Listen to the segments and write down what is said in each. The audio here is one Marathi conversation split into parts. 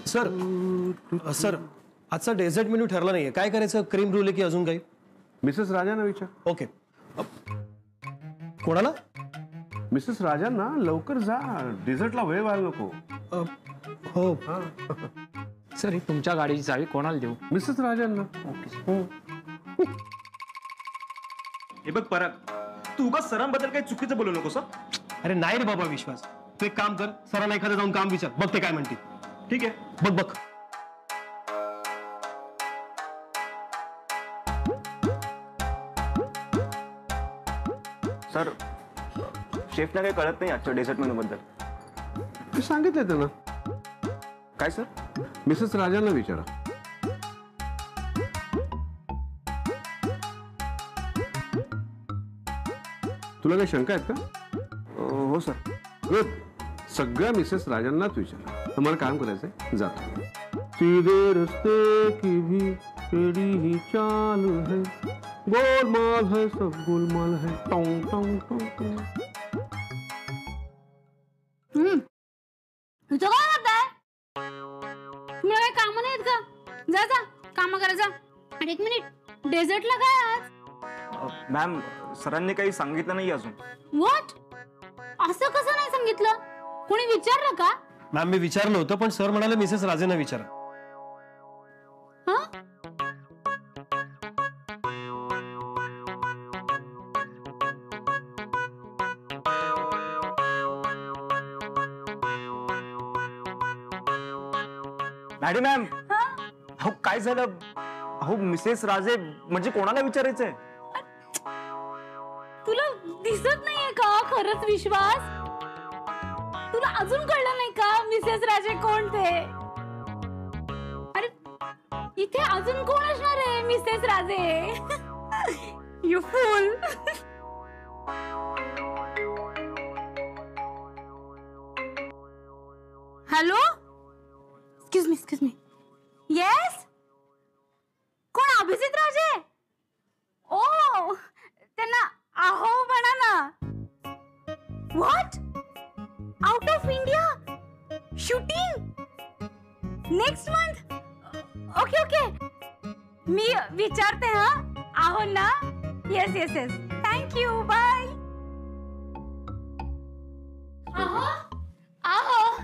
सर सर आजचा डेझर्ट मेन्यू ठरला नाहीये, काय करायचं? क्रीम रूल की अजून काही? मिसेस राजांना विचार. ओके. कोणाला? मिसेस राजांना लवकर जा, डेझर्टला वेळ व्हायला नको. हो. सर ही तुमच्या गाडीची चावी कोणाला देऊ? मिसेस राजांना. हे बघ पराग, तू उगाच सरांबद्दल काही चुकीचं बोलू नकोस. अरे नाही रे बाबा विश्वास, तू एक काम कर, सरांना एखादं जाऊन काम विचार, बघ ते काय म्हणतील. ठीक आहे, बघ बघ. सर शेफना काही कळत नाही आजच्या डेझर्ट मेनू बद्दल. ते सांगितलं त्यांना. काय सर? मिसेस राजांना विचारा. तुला काही शंका आहेत का? हो सर. गुड. सगळ्या मिसेस राजांनाच विचारा. तुम्हाला काम करायचंय, जातो. सीधे रस्ते की भी तेरी ही चाल है, गोलमाल है सब गोलमाल है. टोंग टोंग टोंग टोंग. तुझं काय होतंय? तुम्हाला काही कामं नाहीत का? जा जा काम करा जा. आणि एक मिनिट, डेझर्टला काय आज? मॅम सरांनी काही सांगितलं नाही अजून. व्हॉट? असं कसं नाही सांगितलं? कोणी विचारलं का? मॅम मी विचारलं होतं, पण सर म्हणाले मिसेस राजेंना विचारा. हं? मॅडम मॅम, अहो काय झालं? अहो मिसेस राजे म्हणजे कोणाला विचारायचंय? तुला दिसत नाहीये का खरंच विश्वास? तुला अजून कळलं नाही का मिसेस राजे कोण ते? अरे इथे अजून कोण असणार आहे Mrs Raje? You fool. Hello, excuse me. Yes, कोण? अभिजित राजे? ओ, त्यांना आहो म्हणा ना. What? Out of India shooting next month? Okay okay, मी विचारते. हा आहो ना. Yes yes yes, thank you, bye. आहो आहो,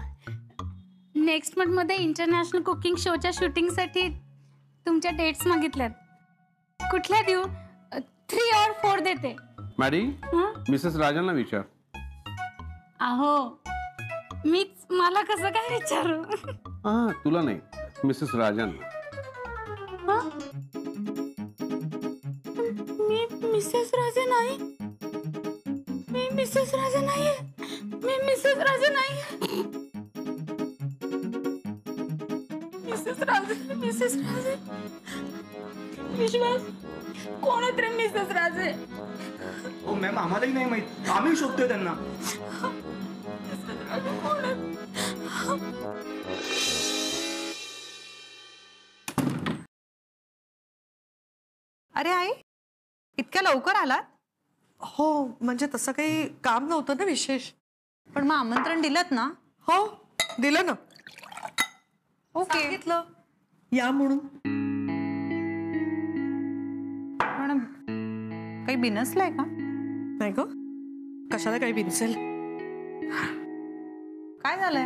नेक्स्ट मंथ मध्ये इंटरनॅशनल कुकिंग शोच्या शूटिंग साठी तुमच्या डेट्स मागितल्यात. कुठल्या देऊ? 3 और 4 देते. मॅडी, मिसेस राजांना विचार. अहो मीच, मला कसं काय विचारू? हा तुला नाही, मिसेस राजांना. मी मिसेस राजे नाही. मी मिसेस राजे नाहीये. मी मिसेस राजे नाहीये. मिसेस राजे, मिसेस राजे. विश्वास, कोण आहेत रे मिसेस राजे? हो मॅम, आम्हालाही नाही माहित, आम्ही शोधतोय त्यांना. मिसेस राजे कोण आहेत? अरे आई, इतक्या लवकर आलात? हो, म्हणजे तसं काही काम नव्हतं ना विशेष. पण मग आमंत्रण दिलत ना? हो दिलं ना. ओके, सांगितलं या म्हणून. पण काही बिनसलंय का? नाही ग, कशाला काही बिनसेल. काय झालंय?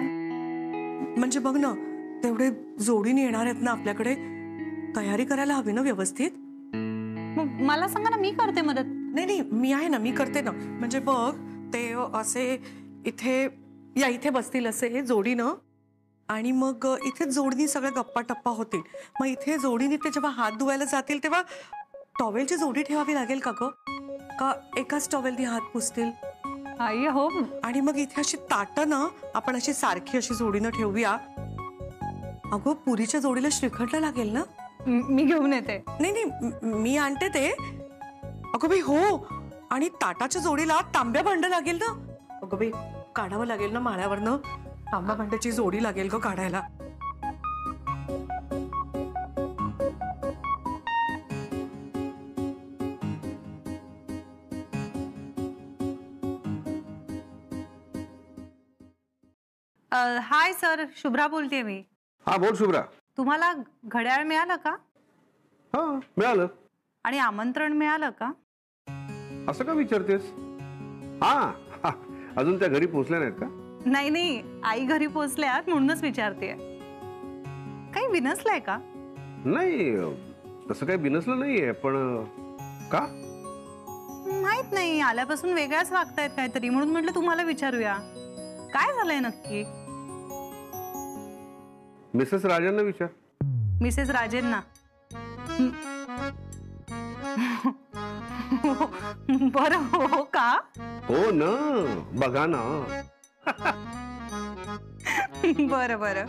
म्हणजे बघ ना, तेवढे जोडीने येणार आहेत ना आपल्याकडे, तयारी करायला हवी ना व्यवस्थित. मग मला सांगा ना, मी करते मदत. नाही नाही, मी आहे ना, मी करते ना. म्हणजे बघ, ते असे इथे इथे बसतील असे जोडीनं, आणि मग इथे जोडणी सगळ्या गप्पा टप्पा होतील. मग इथे जोडीने ते जेव्हा हात धुवायला जातील तेव्हा टॉवेलची जोडी ठेवावी लागेल का ग? का एकाच टॉवेलनी हात पुसतील? आई हो. आणि मग इथे अशी ताटं ना आपण अशी सारखी अशी जोडीनं ठेवूया. अगो पुरीच्या जोडीला श्रीखंड लागेल ना. मी घेऊन येते. नाही नाही, मी आणते ते. अगो बाई हो, आणि ताटाच्या जोडीला तांब्या भांड लागेल ना. अगो बाई काढावं लागेल ना माळ्यावरनं. तांब्या भांड्याची जोडी लागेल ग काढायला. हाय सर, शुभ्रा बोलतेय मी. हा बोल शुभ्रा. तुम्हाला घड्याळ मिळालं का? हा मिळालं. आणि आमंत्रण मिळालं का? असं का विचारतेस? हा अजून त्या घरी पोहोचल्या नाहीत का? नाही नाही, आई घरी पोहोचल्यात म्हणूनच विचारते. काही बिनसलंय का? नाही तसं काही बिनसलं नाहीये, पण का? माहित नाही, आल्यापासून वेगळ्याच वागतायत काहीतरी, म्हणून म्हटलं तुम्हाला विचारूया काय झालंय नक्की. मिसेस राजांना विचार. मिसेस राजेंना? बरं हो का? हो ना, बघा ना. बरं बरं.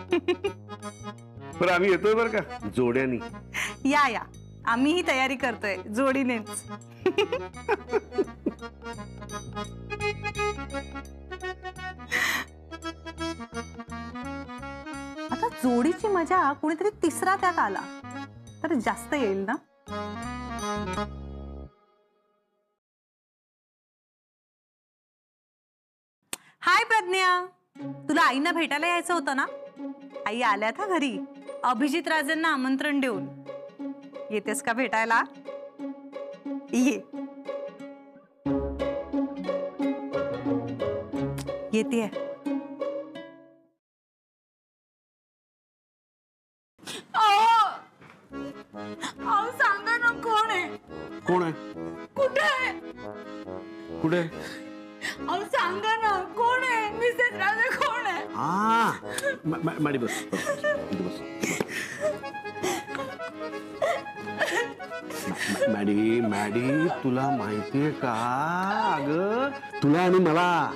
बरं आम्ही येतोय बरं का जोड्यानी. या या, आम्हीही तयारी करतोय जोडीनेच. आता जोडीची मजा कुणीतरी तिसरा त्यात आला तर जास्त येईल ना. हाय प्रज्ञा, तुला आईना भेटायला यायचं होतं ना? आई आल्यात हा घरी, अभिजित राजेंना आमंत्रण देऊन. येतेस का भेटायला? ये. येते. अहो सांगा ना, कोण आहे? कोण आहे? कुठे आहे? कुठे? अहो सांगा ना, कोण आहे? मिसेस राजे कोण आहे? हा माडी बस इथे बस. मॅडी मॅडी तुला माहितीये का, अगं तुला आणि मला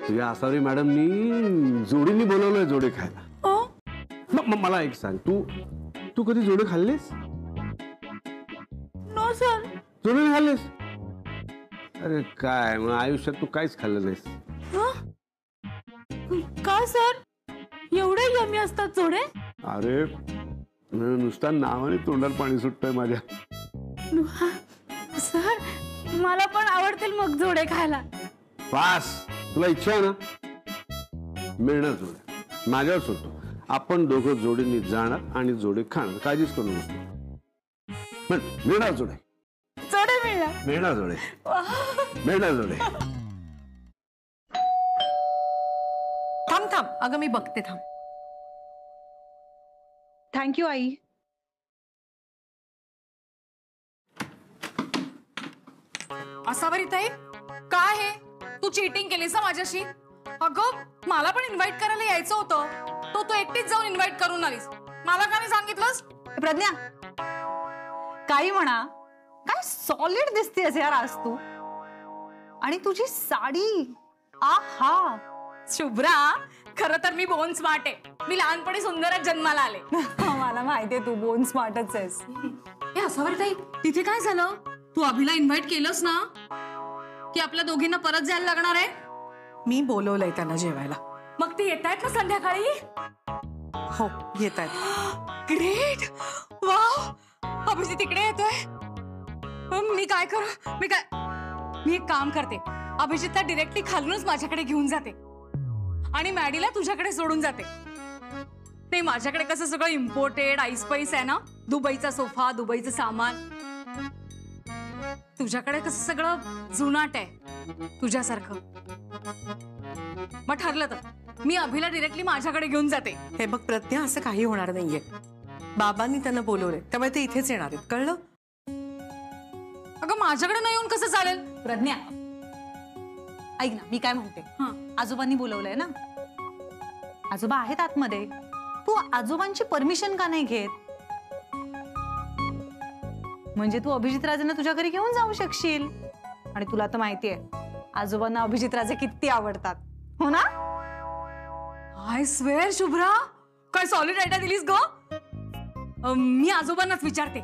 तुझ्या आसावरी मॅडमनी जोडीनी बोलवलंय जोडे खायला. मला एक सांग, तू कधी जोडे खाल्लेस? No sir. जोडे नाही खाल्लेस? अरे काय मग आयुष्यात तू काहीच खाल्लं नाहीस. का सर, एवढे यमी असतात जोडे? अरे नुसता नावाने तोंडाला पाणी सुटतंय माझ्या. सर मला पण आवडतील मग जोडे खायला. पास, तुला इच्छा आहे ना, मिळणार जोडे. माझ्यावर सुटतो, आपण दोघं जोडीने जाणार आणि जोडे खाणार, काळजीच करू नको. मिळणार जोडे. जोडे मिळणार? मिळणार जोडे. मिळणार जोडे. थांब थांब, अगं मी बघते, थांब. थँक्यू आई. असावरी ताई, काय हे तू चीटिंग केलीस ना माझ्याशी? अगं मला पण इन्व्हाइट करायला यायचं होतं, तू एकटीच जाऊन इन्व्हाइट करून आलीस. मला का नाही सांगितलंस? प्रज्ञा, काही म्हणा, काय सॉलिड दिसतेस यार आज तू. आणि तुझी साडी, आहा. शुभ्रा, खरं तर मी बोन स्मार्ट आहे. मी लहानपणी सुंदरच जन्माला आले. मला माहितीये तू बोन स्मार्टच आहेस. असावरी ताई, तिथे काय झालं? तू अभिला इन्व्हाइट केलंस ना, की आपल्या दोघींना परत जायला लागणार आहे? मी बोलवलंय त्यांना जेवायला. मग ते येत आहेत ना संध्याकाळी? हो येत आहेत. Great, wow. अभिजित तिकडे येतोय. मी काय करू? मी एक काम करते, अभिजितला डिरेक्टली खालूनच माझ्याकडे घेऊन जाते आणि मॅडीला तुझ्याकडे सोडून जाते. ते माझ्याकडे कसं सगळं इम्पोर्टेड आईस्पाईस आहे ना, दुबईचा सोफा, दुबईचं सामान. तुझ्याकडे कसं सगळं जुनाट आहे, तुझ्यासारखं. मग ठरलं तर मी अभिला डिरेक्टली माझ्याकडे घेऊन जाते. हे बघ प्रज्ञा, असं काही होणार नाहीये. बाबांनी त्यांना बोलवलंय, त्यामुळे ते इथेच येणार आहेत, कळलं? अगं माझ्याकडे नाही येऊन कसं चालेल? प्रज्ञा ऐक ना, मी काय म्हणते, आजोबांनी बोलवलंय ना, आजोबा आहेत आतमध्ये, तू आजोबांची परमिशन का नाही घेत? म्हणजे तू अभिजित राजेंना तुझ्या घरी घेऊन जाऊ शकशील. आणि तुला तर माहितीये आजोबांना अभिजित राजे किती आवडतात, हो ना? आय स्वेअर शुभ्रा, काय सॉलिड आयडिया दिलीस ग. मी आजोबांनाच विचारते,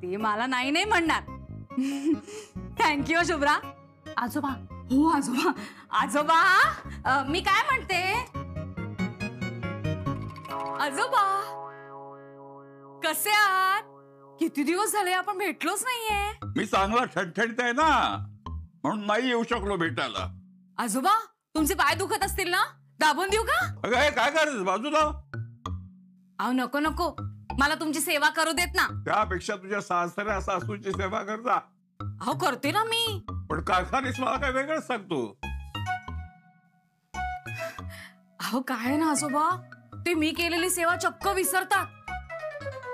ते मला नाही नाही म्हणणार. थँक्यू शुभ्रा. आजोबा? हो आजोबा. आजोबा, मी काय म्हणते, आजोबा कसे आहात? किती दिवस झाले आपण भेटलोच नाहीये. मी चांगला ठणठणीत आहे ना, म्हणून नाही येऊ शकलो भेटायला. आजोबा तुमचे पाय दुखत असतील ना, दाबून देऊ का? अगं हे काय करायचं बाजूला? अहो नको नको, मला तुमची सेवा करू देत ना. त्यापेक्षा तुझ्या सासऱ्या सासूची सेवा करता. अहो करते ना मी. पण कारखानीस मला काय वेगळंच सांगतो. अहो काय ना आजोबा, ते मी केलेली सेवा चक्क विसरतात.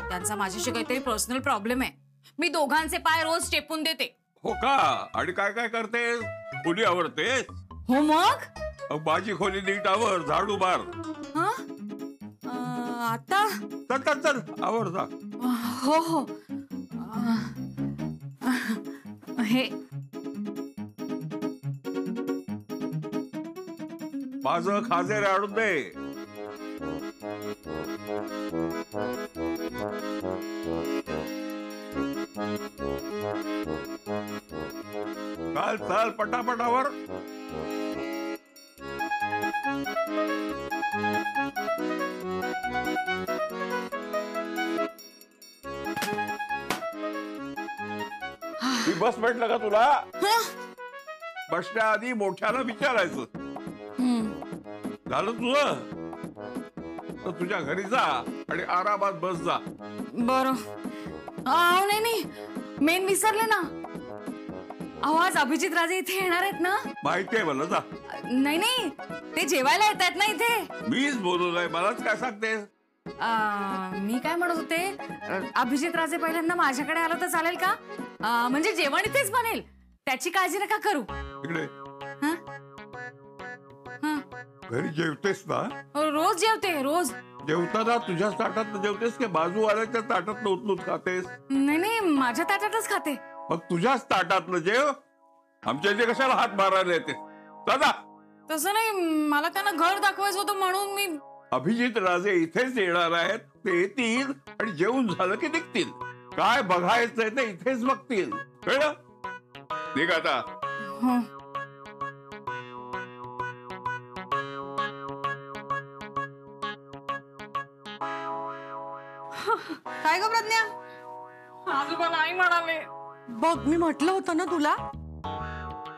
त्यांचा माझ्याशी काहीतरी पर्सनल प्रॉब्लेम आहे. मी दोघांचे पाय रोज चेपून देते. हो का? आणि काय काय करतेस? खोली आवरतेस? हो मग माझी खोली नीट आवर, झाडू मार. हं? आता चल चल चल आवर जा. हो हो. हे माझं खाजेर आणून दे. चाल चाल पटापटावर. बस म्हटलं का तुला? बसण्याआधी मोठ्याला विचारायचं. झालं तुझं तर तुझ्या घरी जा आणि आरामात बस जा. बरं. अहो नाही नाही, मेन विसरले ना. अहो आज अभिजित राजे इथे येणार आहेत ना? माहितीये मला. जा. नाही नाही, ते जेवायला येत आहेत ना इथे. मीच बोलवलंय, मलाच काय सांगतेस? मी काय म्हणत होते, अभिजित राजे पहिल्यांदा माझ्याकडे आलं तर चालेल का? म्हणजे जेवण इथेच बनेल, त्याची काळजी नका करू. इकडे हं? हं. घरी जेवतेस ना? रोज जेवते रोज. जेवताना तुझ्याच ताटात जेवतेस की बाजूवाल्याच्या ताटात उचलून खातेस? नाही नाही, माझ्या ताटातच खाते. मग तुझ्याच ताटातलं जेव. आमच्या इथे कशाला हात मारायला येते? दादा तसं नाही, मला त्यांना घर दाखवायचं होतं म्हणून मी. अभिजित राजे इथेच येणार आहेत. ते येतील आणि जेवून झालं की निघतील. काय बघायचंय ते इथेच बघतील. कळलं? निघ आता. काय ग प्रज्ञा? आजोबा नाही म्हणाले. बघ मी म्हटलं होतं ना तुला.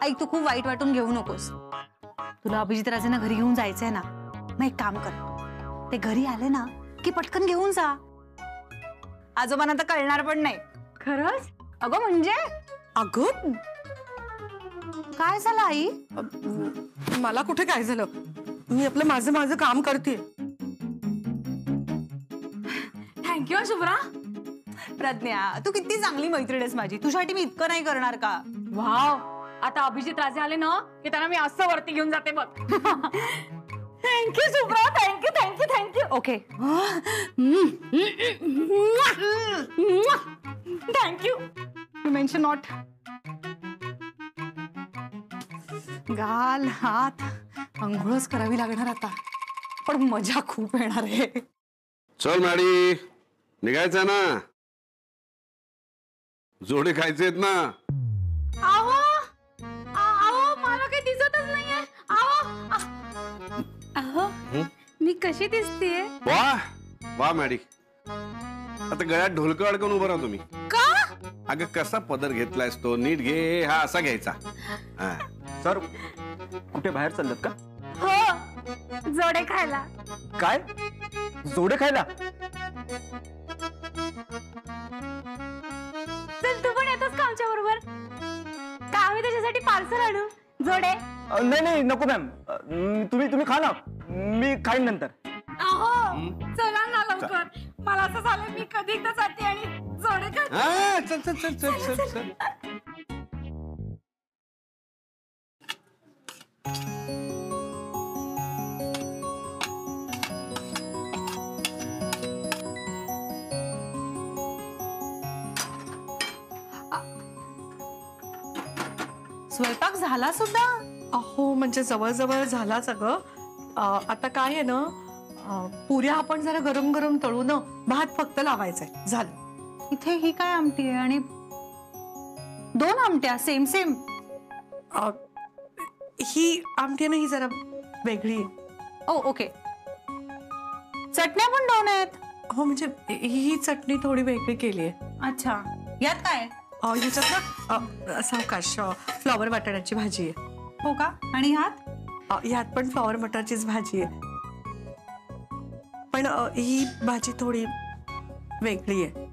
ऐक, तू खूप वाईट वाटून घेऊ नकोस. तुला अभिजित राजेंना घरी घेऊन जायचंय ना, मग एक काम कर, ते घरी आले ना की पटकन घेऊन जा. आजोबांना तर कळणार पण नाही. खरंच? अगं म्हणजे अगं काय झालं आई? मला कुठे काय झालं, मी आपलं माझं माझं काम करते. थँक्यू शुभ्रा. प्रज्ञा, तू किती चांगली मैत्रीण आहेस माझी. तुझ्यासाठी मी इतकं नाही करणार का? वाव, आता अभिजित राजे आले ना की त्यांना मी असं वरती घेऊन जाते बघ. Thank you Shubhra, thank you thank you thank you. Okay thank you. You mention not. गाल हात अंघोळच करावी लागणार आता, पण मजा खूप येणार आहे. चल मॅडी, निघायचं ना. जोडे खायचेत ना. आहो आहो, मला काही दिसतच नाहीये. आहो मी कशी दिसतेय? वा वा मॅडी, आता गळ्यात ढोलकं अडकून उभं राहा तुम्ही. का? अगं कसा पदर घेतलायस तो, नीट घे. हा असा घ्यायचा. हा. सर कुठे बाहेर चालत का? हो, जोडे खायला. काय जोडे खायला? चल तू पण येतोस का आमच्या बरोबर? का आम्ही त्याच्यासाठी पार्सल आणू जोडे? नाही नाही नको मॅम, तुम्ही खा ना, मी खाईन नंतर. अहो चला ना लवकर, मला असं झालं मी कधी एकदा जाते आणि जोडे खाते. हा, चल चल चल चल चल चल. स्वयंपाक झाला सुद्धा? अहो म्हणजे जवळजवळ झाला सगळं. आता काय आहे ना, पुऱ्या आपण जरा गरम गरम तळू ना, भात फक्त लावायचंय, झालं. इथे ही काय आमटी आहे आणि 2 आमट्या सेम सेम. ही आमटी ना, ही जरा वेगळी आहे. ओ ओके. चटण्या पण 2 आहेत. हो म्हणजे ही चटणी थोडी वेगळी केली आहे. अच्छा, यात काय? ह्याच्यात ना सावकाश फ्लॉवर बटाट्याची भाजी आहे. हो का? आणि ह्यात? ह्यात पण फ्लॉवर मटरचीच भाजी आहे, पण ही भाजी थोडी वेगळी आहे.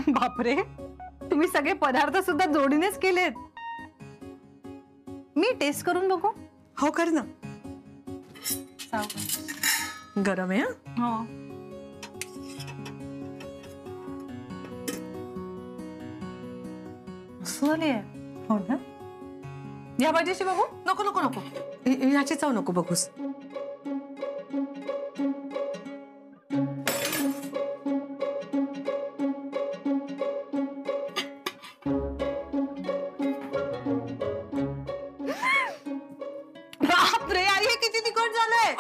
बापरे, तुम्ही सगळे पदार्थ सुद्धा जोडीनेच केलेत. मी टेस्ट करून बघू? हो कर ना. गरम आहे. हो. आहे. हो ना. या भाजीशी बघू? नको नको नको, ह्याची चव नको बघूस. बापरे, अरे हे किती तिखट झालंय.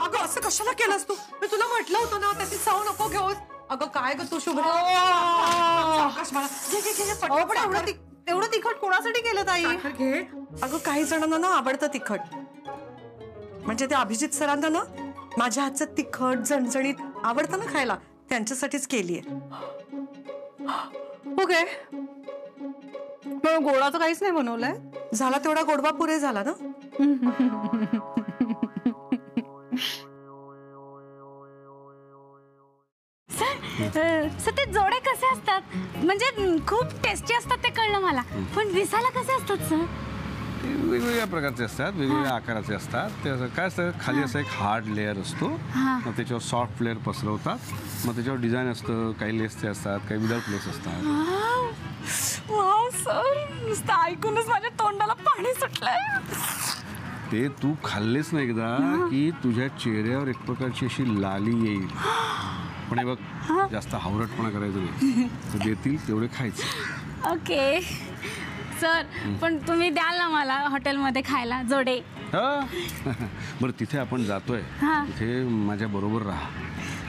अगं असं कशाला केलंस तू? मी तुला म्हटलं होतं ना त्याची चव नको घेऊस. अगं काय ग तू शुभ्र. सावकाश बाळा. घे, घे, घे, अहो, पण एवढं तिखट कोणासाठी केलं ताई? साखर घे. अगं काही जणांना ना आवडतं तिखट, म्हणजे ते अभिजित सरांना ना माझ्या हातचं तिखट झणझणीत आवडतं ना खायला, त्यांच्यासाठीच केलीये. ओके, पण गोडाचं काहीच नाही बनवलंय. झाला तेवढा गोडवा पुरे झाला ना. सर ते जोडे कसे असतात? म्हणजे खूप टेस्टी असतात ते कळलं मला, पण दिसायला कसे असतात सर? वेगवेगळ्या प्रकारचे असतात, वेगवेगळ्या आकाराचे असतात. ते असं काय असतं, खाली असं एक हार्ड लेअर असतो, मग त्याच्यावर सॉफ्ट लेअर पसरवतात, मग त्याच्यावर डिझाईन असतं. काही लेसचे असतात, काही विदाउट लेस असतात. वाव सर, नुसतं ऐकूनच माझ्या तोंडाला पाणी सुटलंय. ते तू खाल्लेच ना एकदा की तुझ्या चेहऱ्यावर एक प्रकारची अशी लाली येईल. पण हे बघ, जास्त हावरटपणा करायचं नाही. देतील तेवढे खायचे. ओके सर, पण तुम्ही द्याल ना मला हॉटेलमध्ये खायला जोडे? बरं, तिथे आपण जातोय, तिथे माझ्या बरोबर राहा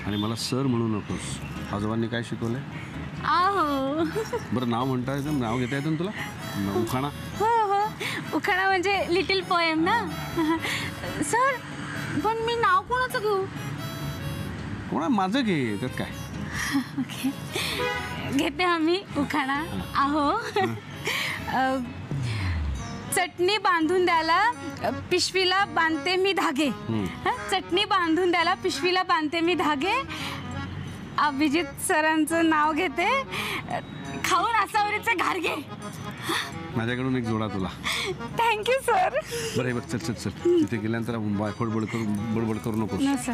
आणि मला सर म्हणू नकोस. आजोबांनी काय शिकवलंय? आहो. बरं, नाव म्हणता येतं, नाव घेता येतं ना तुला? उखाणा. हो हो, उखाणा म्हणजे लिटिल पोएम ना. सर, पण मी नाव कोणाचं घेऊ? कोणा माझं घे, त्यात काय. ओके, घेते आम्ही उखाणा. आहो. चटणी बांधून द्यायला पिशवीला बांधते मी धागे. चटणी बांधून द्यायला पिशवीला बांधते मी धागे. अभिजित सरांचं नाव घेते, खाऊन असावरीचे घारगे. माझ्याकडून एक जोडा तुला. Thank you sir. बरं हे बघ, चल चल चल, तिथे गेल्यानंतर बडबड करू नकोस.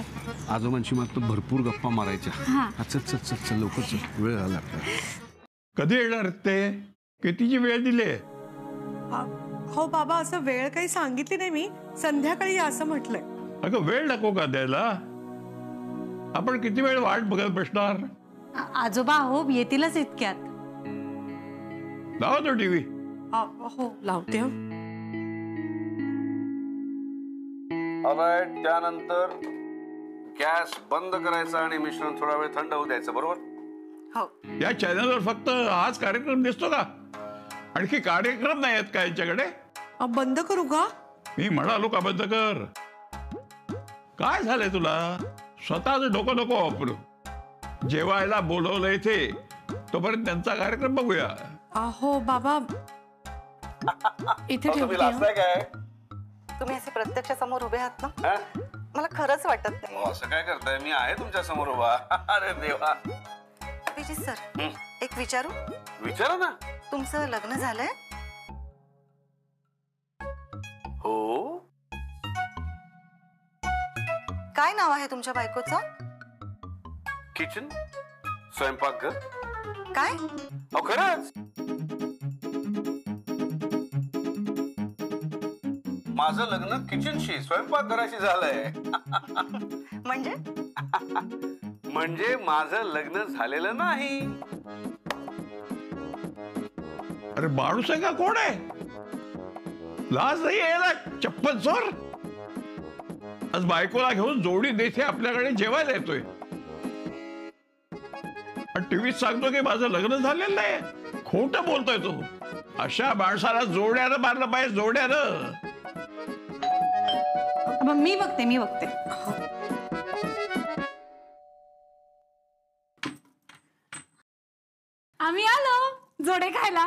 आजोबांशी मात्र भरपूर गप्पा मारायच्या. चल चल चल चल, लवकर चल, वेळ झाला आपल्याला. कधी येणार ते? कितीची वेळ दिली? हो बाबा, असं वेळ काही सांगितली नाही मी, संध्याकाळी या असं म्हटलंय. अगं वेळ नको का द्यायला? आपण किती वेळ वाट बघत बसणार? आजोबा हो येतीलच इतक्यात. लावा तो टीव्ही. हो लावते. त्यानंतर गॅस बंद करायचा आणि मिश्रण थोडा वेळ थंड होऊ द्यायचं, बरोबर? हो. या चॅनलवर फक्त हाच कार्यक्रम दिसतो का? आणखी कार्यक्रम नाही आहेत का यांच्याकडे? बंद करू का? मी म्हणालो का बंद कर? काय झालंय तुला? स्वतःच डोकं नको वापरू. जेवायला बोलवलंय इथे, तोपर्यंत त्यांचा कार्यक्रम बघूया. हो बाबा, इथे काय तुम्ही असे प्रत्यक्ष समोर उभे आहात ना, मला खरंच वाटत नाही. असं काय करताय? मी आहे तुमच्या समोर उभा. अरे देवा. अभिजित सर, एक विचारू? विचारा ना. तुमचं लग्न झालंय? हो. काय नाव आहे तुमच्या बायकोचं? किचन, स्वयंपाकघर. काय? अहो खरंच, माझं लग्न किचनशी, स्वयंपाकघराशी झालंय. म्हणजे? म्हणजे माझं लग्न झालेलं नाही. अरे माणूस आहे का? कोण आहे? लाज नाही यायला, चप्पल चोर. आज बायकोला घेऊन जोडी देते आपल्याकडे जेवायला येतोय, टीव्हीत सांगतो की माझं लग्न झालेलं नाही. खोटं बोलतोय तो. अशा माणसाला जोड्यानं मारलं पाहिजे, जोड्यानं. मी बघते. आम्ही आलो जोडे खायला.